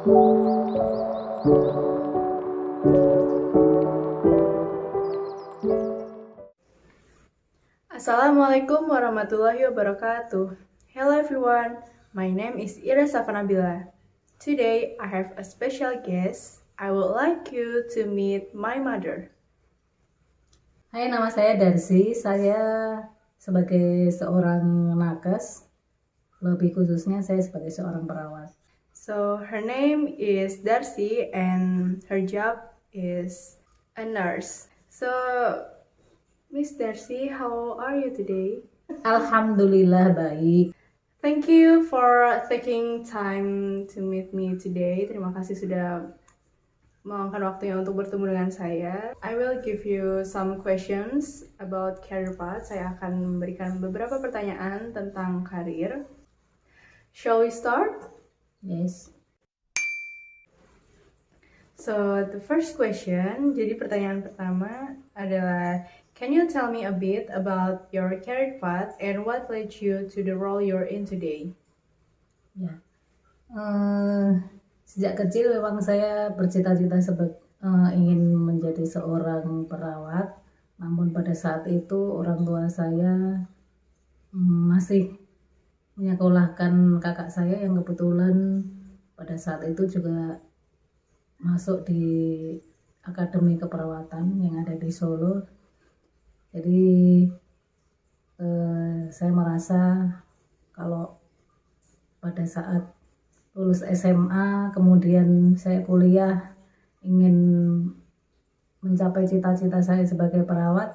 Assalamualaikum warahmatullahi wabarakatuh. Hello everyone, my name is Ira Safanabila. Today I have a special guest. I would like you to meet my mother. Hai, nama saya Darsi. Saya sebagai seorang nakes, lebih khususnya saya sebagai seorang perawat. So her name is Darsi and her job is a nurse. So Miss Darsi, how are you today? Alhamdulillah baik. Thank you for taking time to meet me today. Terima kasih sudah meluangkan waktunya untuk bertemu dengan saya. I will give you some questions about career path. Saya akan memberikan beberapa pertanyaan tentang karir. Shall we start? Yes. So the first question, jadi pertanyaan pertama adalah, can you tell me a bit about your career path and what led you to the role you're in today? Ya. Sejak kecil memang saya bercita-cita ingin menjadi seorang perawat. Namun pada saat itu orang tua saya masih menyekolahkan kakak saya yang kebetulan pada saat itu juga masuk di Akademi Keperawatan yang ada di Solo. Jadi saya merasa kalau pada saat lulus SMA kemudian saya kuliah ingin mencapai cita-cita saya sebagai perawat,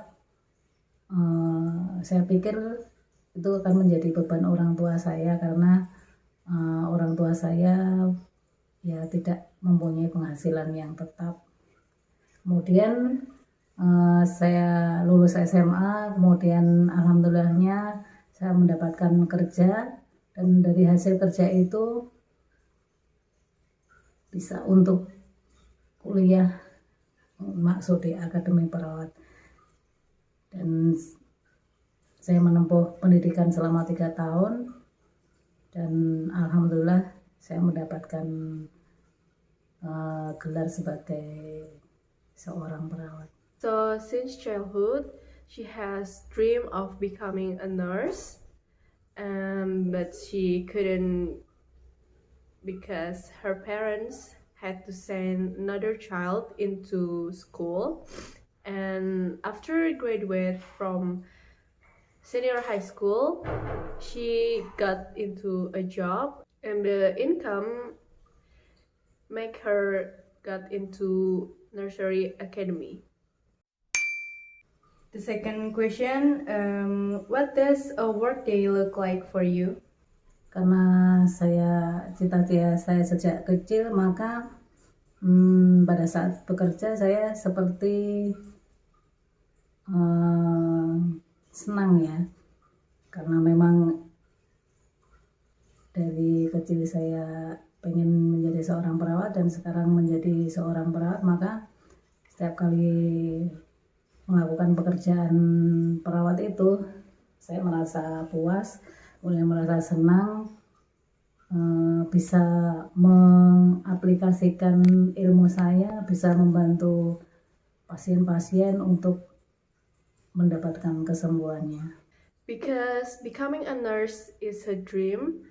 saya pikir itu akan menjadi beban orang tua saya karena orang tua saya ya tidak mempunyai penghasilan yang tetap. Kemudian saya lulus SMA, kemudian alhamdulillahnya saya mendapatkan kerja, dan dari hasil kerja itu bisa untuk kuliah maksud di Akademi Perawat, dan saya menempuh pendidikan selama 3 tahun dan alhamdulillah saya mendapatkan gelar sebagai seorang perawat. So since childhood, she has dream of becoming a nurse, but she couldn't because her parents had to send another child into school. And after graduate from senior high school, she got into a job, and the income make her got into nursery academy. The second question, what does a work day look like for you? Karena cita-cita saya sejak kecil, maka pada saat bekerja saya seperti senang ya, karena memang dari kecil saya pengen menjadi seorang perawat dan sekarang menjadi seorang perawat, maka setiap kali melakukan pekerjaan perawat itu saya merasa puas, mulai merasa senang, bisa mengaplikasikan ilmu saya, bisa membantu pasien-pasien untuk mendapatkan kesembuhannya. Because becoming a nurse is her dream,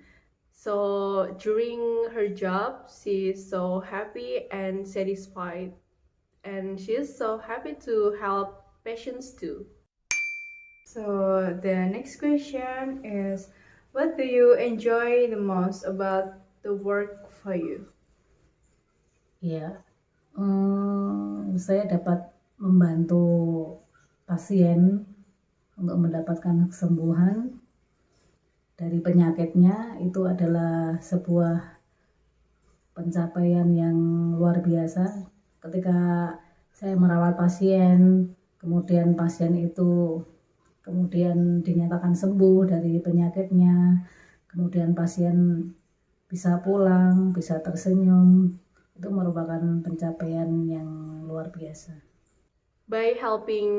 so during her job she is so happy and satisfied, and she is so happy to help patients too. So the next question is, what do you enjoy the most about the work for you? Ya, saya dapat membantu pasien untuk mendapatkan kesembuhan dari penyakitnya. Itu adalah sebuah pencapaian yang luar biasa. Ketika saya merawat pasien, kemudian pasien itu kemudian dinyatakan sembuh dari penyakitnya, kemudian pasien bisa pulang, bisa tersenyum, itu merupakan pencapaian yang luar biasa. By helping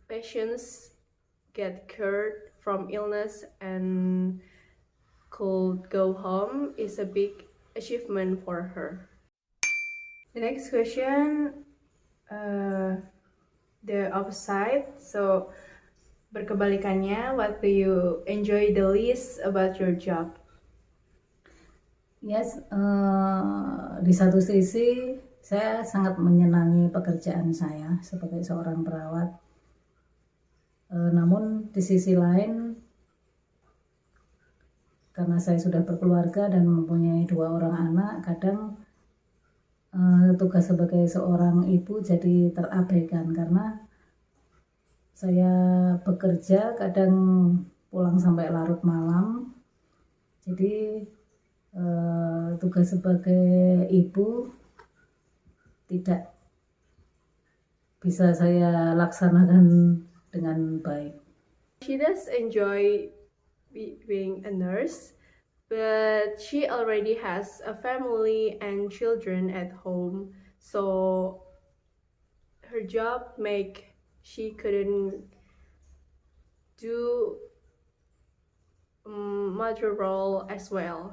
patients get cured from illness and could go home is a big achievement for her. The next question, the opposite. So, berkebalikannya, what do you enjoy the least about your job? Yes, di satu sisi saya sangat menyenangi pekerjaan saya sebagai seorang perawat. Namun di sisi lain, karena saya sudah berkeluarga dan mempunyai 2 orang anak, kadang tugas sebagai seorang ibu jadi terabaikan karena saya bekerja kadang pulang sampai larut malam. Jadi tugas sebagai ibu tidak bisa saya laksanakan dengan baik. She does enjoy being a nurse, but she already has a family and children at home, so her job make she couldn't do mother role as well.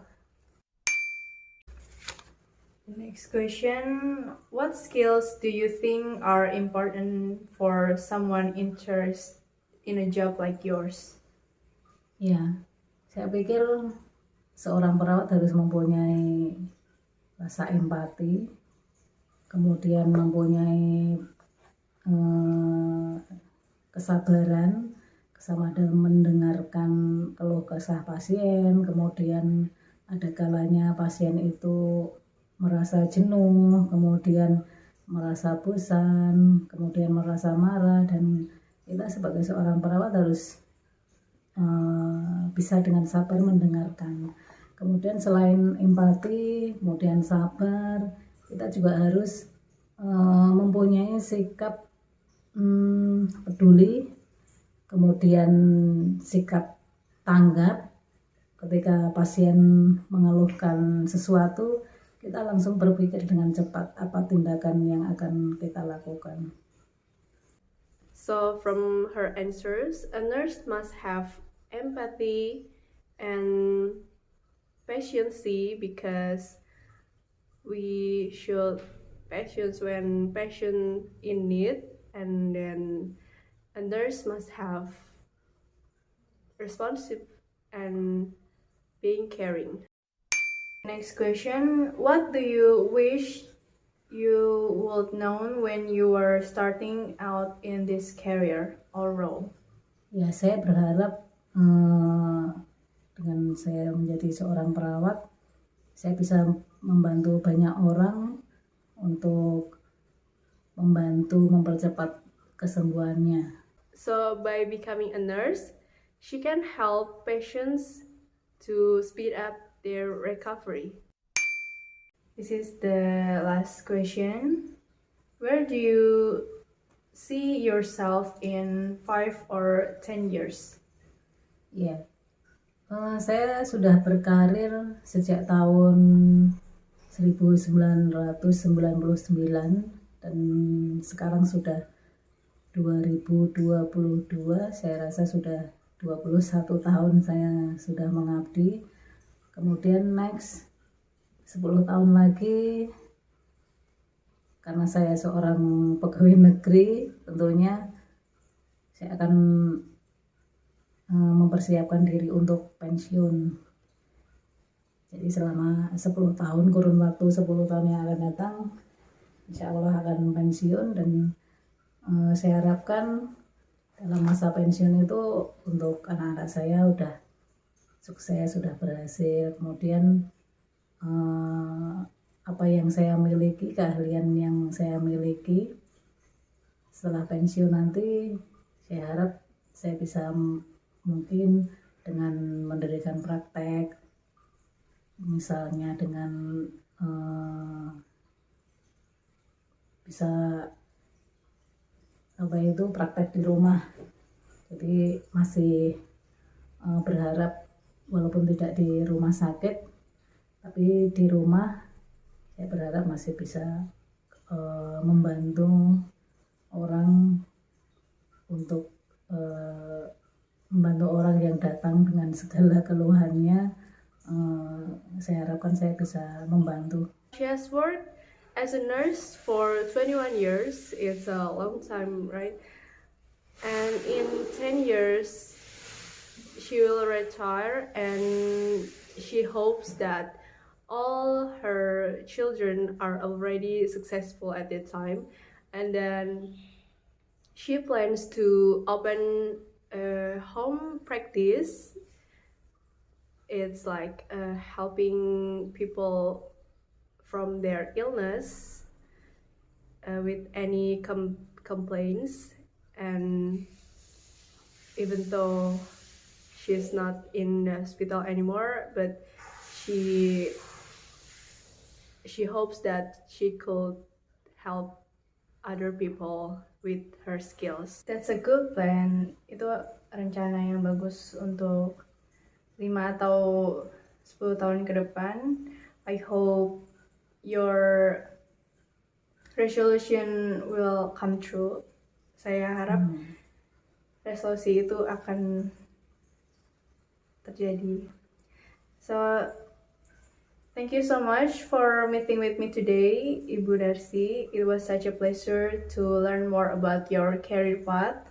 The next question, what skills do you think are important for someone interested in a job like yours? Ya, saya pikir seorang perawat harus mempunyai rasa empati, kemudian mempunyai kesabaran, sama dalam mendengarkan keluh kesah pasien, kemudian ada kalanya pasien itu merasa jenuh, kemudian merasa bosan, kemudian merasa marah, dan kita sebagai seorang perawat harus bisa dengan sabar mendengarkan. Kemudian selain empati, kemudian sabar, kita juga harus mempunyai sikap peduli, kemudian sikap tanggap. Ketika pasien mengeluhkan sesuatu, kita langsung berpikir dengan cepat apa tindakan yang akan kita lakukan. So from her answers, a nurse must have empathy and patience because we should patience when patient in need, and then a nurse must have responsive and being caring. Next question, what do you wish you would know when you were starting out in this career or role? Ya, saya berharap dengan saya menjadi seorang perawat, saya bisa membantu banyak orang untuk membantu mempercepat kesembuhannya. So by becoming a nurse, she can help patients to speed up their recovery. This is the last question. Where do you see yourself in 5 or 10 years? Ya, saya sudah berkarir sejak tahun 1999 dan sekarang sudah 2022. Saya rasa sudah 21 tahun saya sudah mengabdi. Kemudian next 10 tahun lagi, karena saya seorang pegawai negeri, tentunya saya akan mempersiapkan diri untuk pensiun. Jadi selama 10 tahun, kurun waktu 10 tahun yang akan datang, insya Allah akan pensiun, dan saya harapkan dalam masa pensiun itu untuk anak-anak saya udah sukses, sudah berhasil, kemudian apa yang saya miliki, keahlian yang saya miliki setelah pensiun nanti, saya harap saya bisa mungkin dengan mendirikan praktek, misalnya dengan bisa praktek di rumah. Jadi masih berharap walaupun tidak di rumah sakit, tapi di rumah saya berharap masih bisa membantu orang untuk membantu orang yang datang dengan segala keluhannya Saya harapkan saya bisa membantu. She has worked as a nurse for 21 years. It's a long time, right? And in 10 years, she will retire, and she hopes that all her children are already successful at that time. And then she plans to open a home practice. It's like helping people from their illness with any complaints. And even though she's not in the hospital anymore, but she hopes that she could help other people with her skills. That's a good plan. Itu rencana yang bagus untuk 5 atau 10 tahun ke depan. I hope your resolution will come true. Saya harap resolusi itu akan terjadi. So, thank you so much for meeting with me today, Ibu Darsi. It was such a pleasure to learn more about your career path.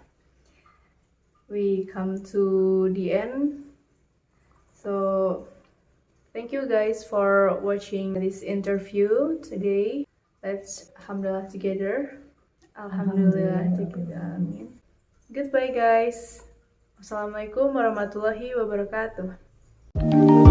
We come to the end. So, thank you guys for watching this interview today. Let's alhamdulillah together. Alhamdulillah together. Amin. Goodbye guys. Wassalamualaikum warahmatullahi wabarakatuh.